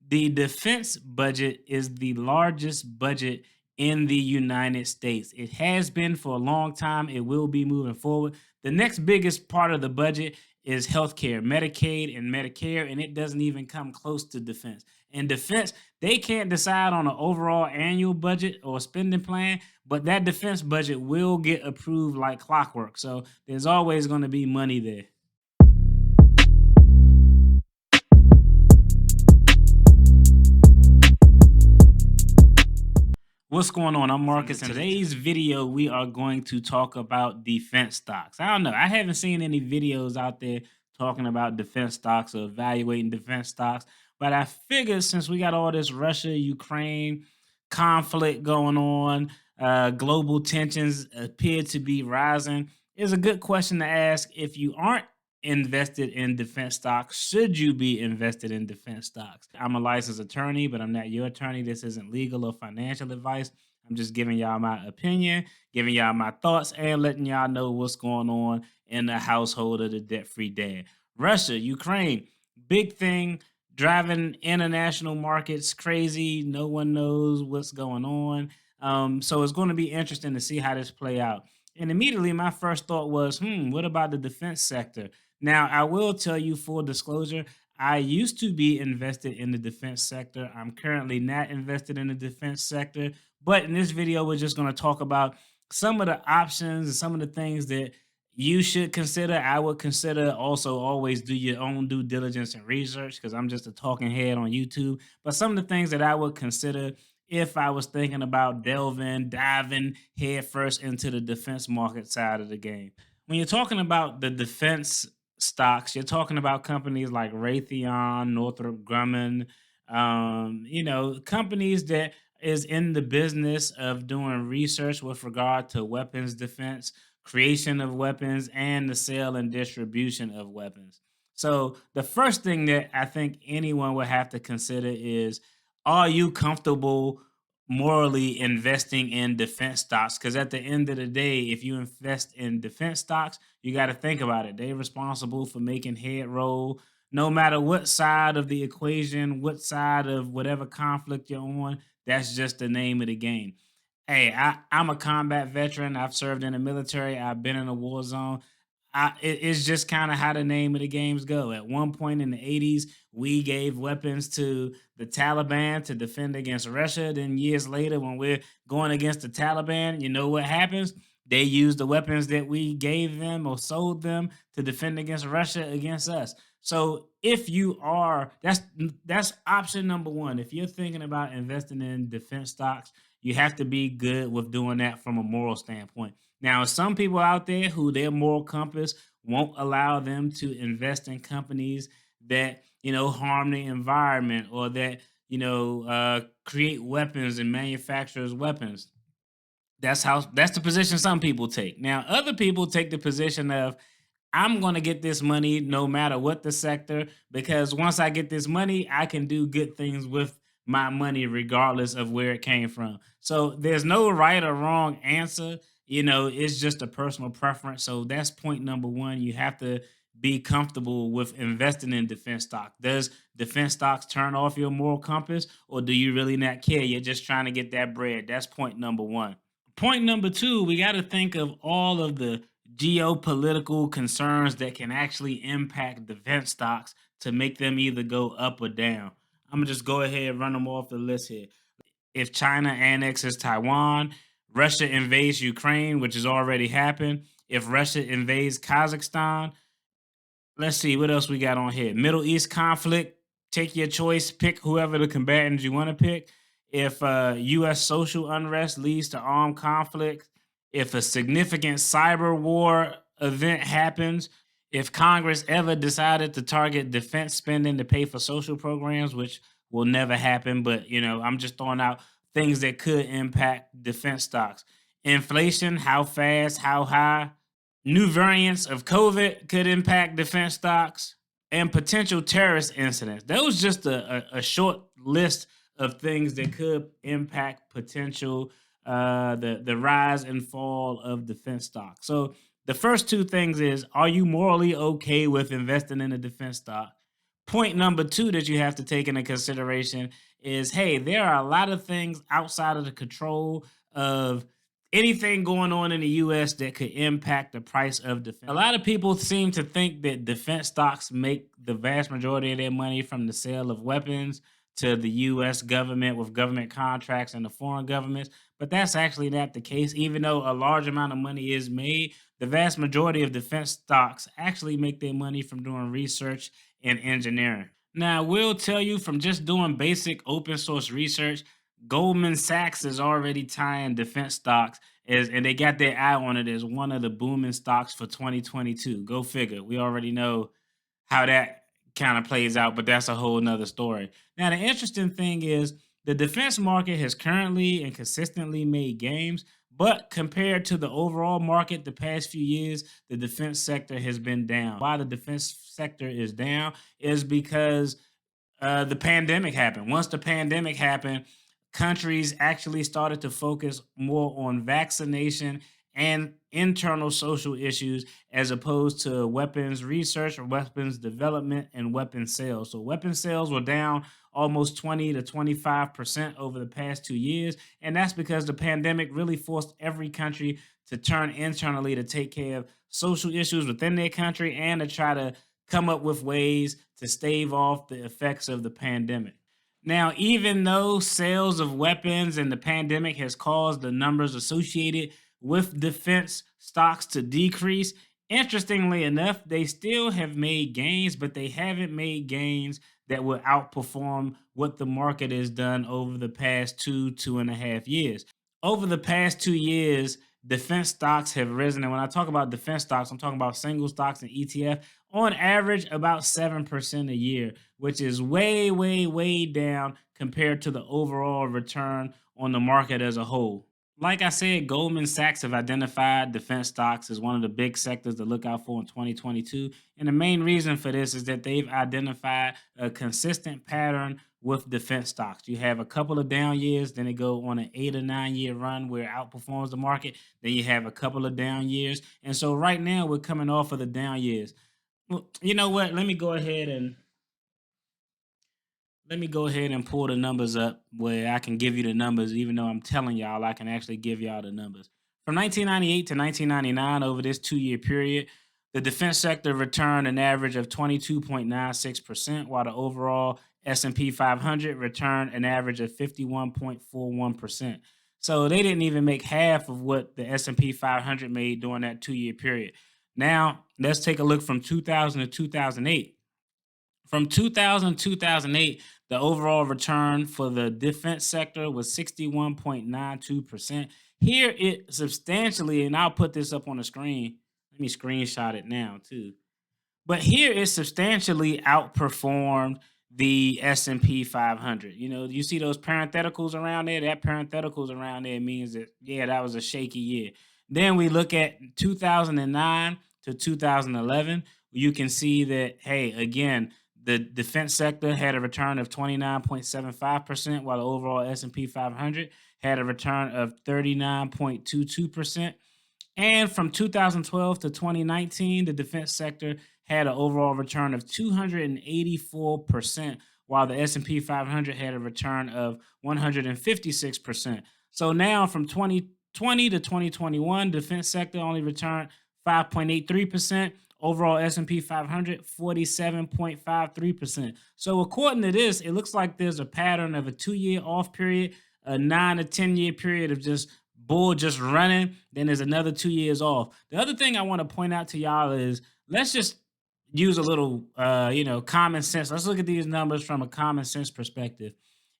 The defense budget is the largest budget in the United States. It has been for a long time. It will be moving forward. The next biggest part of the budget is healthcare, Medicaid and Medicare, and it doesn't even come close to defense. And defense, they can't decide on an overall annual budget or spending plan, but that defense budget will get approved like clockwork. So there's always going to be money there. What's going on? I'm Marcus. In today's video, we are going to talk about defense stocks. I don't know. I haven't seen any videos out there talking about defense stocks or evaluating defense stocks, but I figured since we got all this Russia Ukraine conflict going on, global tensions appear to be rising, it's a good question to ask. If you aren't invested in defense stocks, should you be invested in defense stocks? I'm a licensed attorney, but I'm not your attorney. This isn't legal or financial advice. I'm just giving y'all my opinion, giving y'all my thoughts, and letting y'all know what's going on in the household of the debt free dad. Russia, Ukraine, big thing driving international markets crazy. No one knows what's going on. So it's going to be interesting to see how this play out. And immediately my first thought was, what about the defense sector? Now, I will tell you full disclosure, I used to be invested in the defense sector. I'm currently not invested in the defense sector. But in this video, we're just going to talk about some of the options and some of the things that you should consider. I would consider also always do your own due diligence and research because I'm just a talking head on YouTube. But some of the things that I would consider if I was thinking about diving headfirst into the defense market side of the game. When you're talking about the defense stocks, you're talking about companies like Raytheon, Northrop Grumman, companies that is in the business of doing research with regard to weapons defense, creation of weapons, and the sale and distribution of weapons. So the first thing that I think anyone would have to consider is, are you comfortable morally investing in defense stocks? Because at the end of the day, if you invest in defense stocks, you got to think about it. They're responsible for making head roll no matter what side of the equation, what side of whatever conflict you're on. That's just the name of the game. Hey, I'm a combat veteran. I've served in the military. I've been in a war zone. It's just kind of how the name of the games go. At one point in the 80s, we gave weapons to the Taliban to defend against Russia. Then years later, when we're going against the Taliban, you know what happens? They use the weapons that we gave them or sold them to defend against Russia against us. So if you are, that's option number one. If you're thinking about investing in defense stocks, you have to be good with doing that from a moral standpoint. Now, some people out there who their moral compass won't allow them to invest in companies that harm the environment or that create weapons and manufacturers weapons. That's the position some people take. Now, other people take the position of, I'm going to get this money no matter what the sector, because once I get this money, I can do good things with my money regardless of where it came from. So there's no right or wrong answer. It's just a personal preference. So that's point number one. You have to be comfortable with investing in defense stock. Does defense stocks turn off your moral compass, or do you really not care? You're just trying to get that bread. That's point number one. Point number two, we got to think of all of the geopolitical concerns that can actually impact defense stocks to make them either go up or down. I'm gonna just go ahead and run them off the list here. If China annexes Taiwan, Russia invades Ukraine, which has already happened. If Russia invades Kazakhstan, let's see what else we got on here. Middle East conflict. Take your choice. Pick whoever the combatants you want to pick. If U.S. social unrest leads to armed conflict, if a significant cyber war event happens, if Congress ever decided to target defense spending to pay for social programs, which will never happen, but I'm just throwing out things that could impact defense stocks. Inflation, how fast, how high, new variants of COVID could impact defense stocks, and potential terrorist incidents. That was just a short list of things that could impact potential the rise and fall of defense stocks. So the first two things is, are you morally okay with investing in a defense stock? Point number two that you have to take into consideration is, hey, there are a lot of things outside of the control of anything going on in the US that could impact the price of defense. A lot of people seem to think that defense stocks make the vast majority of their money from the sale of weapons to the US government with government contracts and the foreign governments, but that's actually not the case. Even though a large amount of money is made, the vast majority of defense stocks actually make their money from doing research and engineering. Now, I will tell you from just doing basic open source research, Goldman Sachs is already tying defense stocks as, and they got their eye on it as one of the booming stocks for 2022. Go figure. We already know how that kind of plays out, but that's a whole nother story. Now, the interesting thing is the defense market has currently and consistently made gains, but compared to the overall market the past few years, the defense sector has been down. Why the defense sector is down is because the pandemic happened. Once the pandemic happened, countries actually started to focus more on vaccination and internal social issues as opposed to weapons research or weapons development and weapons sales. So weapons sales were down almost 20 to 25% over the past 2 years. And that's because the pandemic really forced every country to turn internally to take care of social issues within their country and to try to come up with ways to stave off the effects of the pandemic. Now, even though sales of weapons and the pandemic has caused the numbers associated with defense stocks to decrease, interestingly enough, they still have made gains, but they haven't made gains that will outperform what the market has done over the past 2.5 years. Over the past 2 years, defense stocks have risen. And when I talk about defense stocks, I'm talking about single stocks and ETF on average about 7% a year, which is way, way, way down compared to the overall return on the market as a whole. Like I said, Goldman Sachs have identified defense stocks as one of the big sectors to look out for in 2022. And the main reason for this is that they've identified a consistent pattern with defense stocks. You have a couple of down years, then they go on an 8 or 9 year run where it outperforms the market. Then you have a couple of down years. And so right now we're coming off of the down years. Well, you know what? Let me go ahead and pull the numbers up where I can give you the numbers, even though I'm telling y'all I can actually give y'all the numbers. From 1998 to 1999, over this 2 year period, the defense sector returned an average of 22.96%, while the overall S&P 500 returned an average of 51.41%. So they didn't even make half of what the S&P 500 made during that 2 year period. Now, let's take a look from 2000 to 2008. From 2000 to 2008, the overall return for the defense sector was 61.92%. Here it substantially, and I'll put this up on the screen. Let me screenshot it now too. But here it substantially outperformed the S&P 500. You know, you see those parentheticals around there? That parentheticals around there means that, yeah, that was a shaky year. Then we look at 2009 to 2011. You can see that, hey, again, the defense sector had a return of 29.75%, while the overall S&P 500 had a return of 39.22%. And from 2012 to 2019, the defense sector had an overall return of 284%, while the S&P 500 had a return of 156%. So now from 2020 to 2021, defense sector only returned 5.83%, overall S&P 500 47.53%. So according to this, it looks like there's a pattern of a 2 year off period, a 9 to 10 year period of just bull just running, then there's another 2 years off. The other thing I want to point out to y'all is let's just use a little common sense. Let's look at these numbers from a common sense perspective.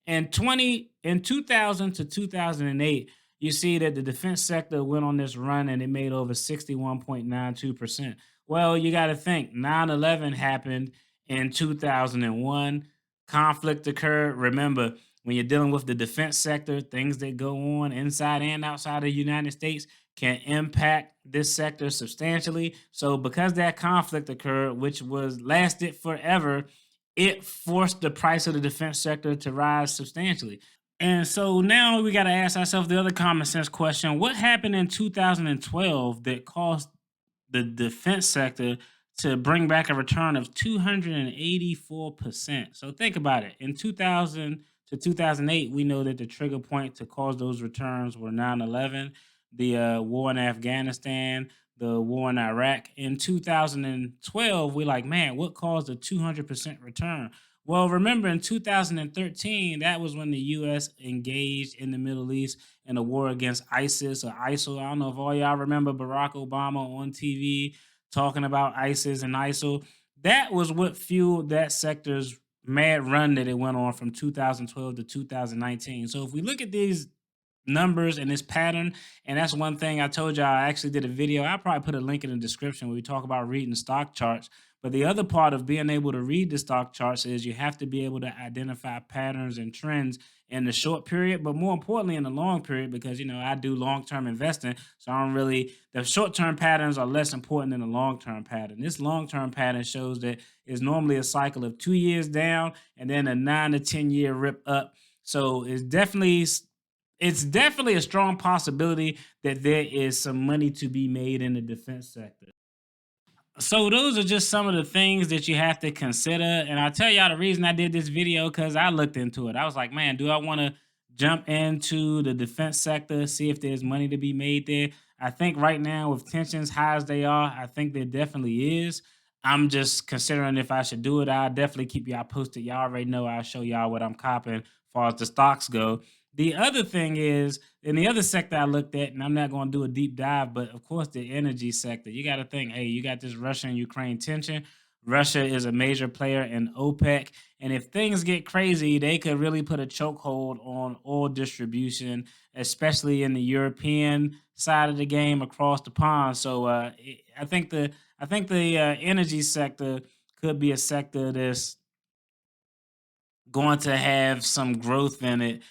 In 2000 to 2008, you see that the defense sector went on this run and it made over 61.92%. Well, you got to think 9/11 happened in 2001. Conflict occurred. Remember, when you're dealing with the defense sector, things that go on inside and outside of the United States can impact this sector substantially. So because that conflict occurred, which was lasted forever, it forced the price of the defense sector to rise substantially. And so now we got to ask ourselves the other common sense question: what happened in 2012 that caused the defense sector to bring back a return of 284%. So think about it. In 2000 to 2008, we know that the trigger point to cause those returns were 9/11, the war in Afghanistan, the war in Iraq. In 2012, we're like, man, what caused a 200% return? Well, remember in 2013, that was when the US engaged in the Middle East in a war against ISIS or ISIL. I don't know if all y'all remember Barack Obama on TV talking about ISIS and ISIL. That was what fueled that sector's mad run that it went on from 2012 to 2019. So if we look at these numbers and this pattern, and that's one thing I told you, I actually did a video. I'll probably put a link in the description where we talk about reading stock charts. But the other part of being able to read the stock charts is you have to be able to identify patterns and trends in the short period, but more importantly in the long period, because I do long-term investing. So I don't really, the short-term patterns are less important than the long-term pattern. This long-term pattern shows that it's normally a cycle of 2 years down and then a 9 to 10 year rip up. So it's definitely a strong possibility that there is some money to be made in the defense sector. So those are just some of the things that you have to consider. And I'll tell y'all the reason I did this video because I looked into it. I was like, man, do I want to jump into the defense sector, see if there's money to be made there? I think right now, with tensions high as they are, I think there definitely is. I'm just considering if I should do it. I'll definitely keep y'all posted. Y'all already know I'll show y'all what I'm copping as far as the stocks go. The other thing is, in the other sector I looked at, and I'm not going to do a deep dive, but of course, the energy sector. You got to think, hey, you got this Russia and Ukraine tension. Russia is a major player in OPEC. And if things get crazy, they could really put a chokehold on oil distribution, especially in the European side of the game across the pond. So I think the energy sector could be a sector that's going to have some growth in it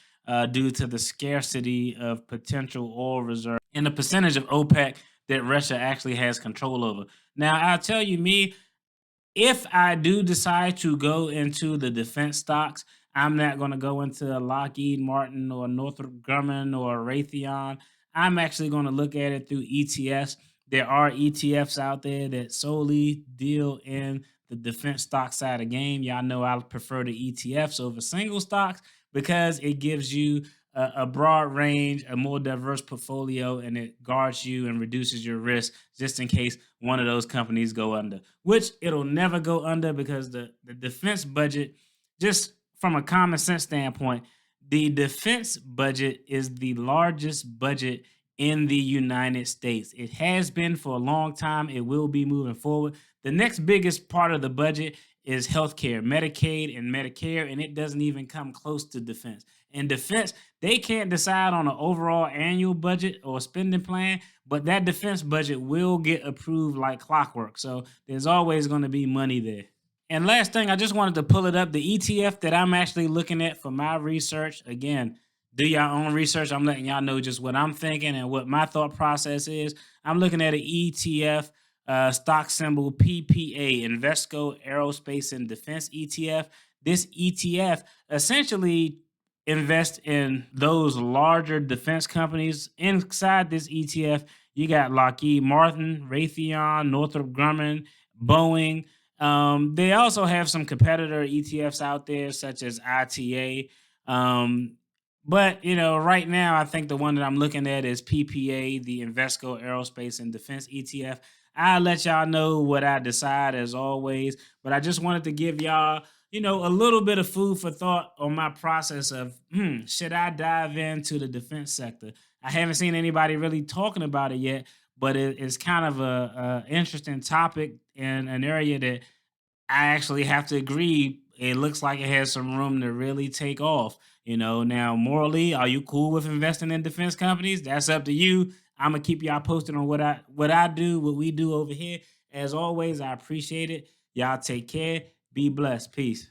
due to the scarcity of potential oil reserve and the percentage of OPEC that Russia actually has control over. Now, I'll tell you, me, if I do decide to go into the defense stocks, I'm not going to go into Lockheed Martin or Northrop Grumman or Raytheon. I'm actually going to look at it through ETFs. There are ETFs out there that solely deal in the defense stock side of the game. Y'all know I prefer the ETFs over single stocks because it gives you a broad range, a more diverse portfolio, and it guards you and reduces your risk just in case one of those companies go under, which it'll never go under because the defense budget, just from a common sense standpoint, the defense budget is the largest budget in the United States. It has been for a long time. It will be moving forward. The next biggest part of the budget is healthcare, Medicaid and Medicare, and it doesn't even come close to defense. In defense, they can't decide on an overall annual budget or spending plan, but that defense budget will get approved like clockwork. So there's always going to be money there. And last thing, I just wanted to pull it up. The ETF that I'm actually looking at for my research, again, do your own research. I'm letting y'all know just what I'm thinking and what my thought process is. I'm looking at an ETF, stock symbol PPA, Invesco Aerospace and Defense ETF. This ETF essentially invests in those larger defense companies. Inside this ETF, you got Lockheed Martin, Raytheon, Northrop Grumman, Boeing. They also have some competitor ETFs out there, such as ITA. But right now, I think the one that I'm looking at is PPA, the Invesco Aerospace and Defense ETF. I'll let y'all know what I decide as always. But I just wanted to give y'all, a little bit of food for thought on my process of should I dive into the defense sector? I haven't seen anybody really talking about it yet, but it's kind of a interesting topic in an area that I actually have to agree. It looks like it has some room to really take off. Now morally, are you cool with investing in defense companies? That's up to you. I'm gonna keep y'all posted on what I do, what we do over here. As always, I appreciate it. Y'all take care. Be blessed. Peace.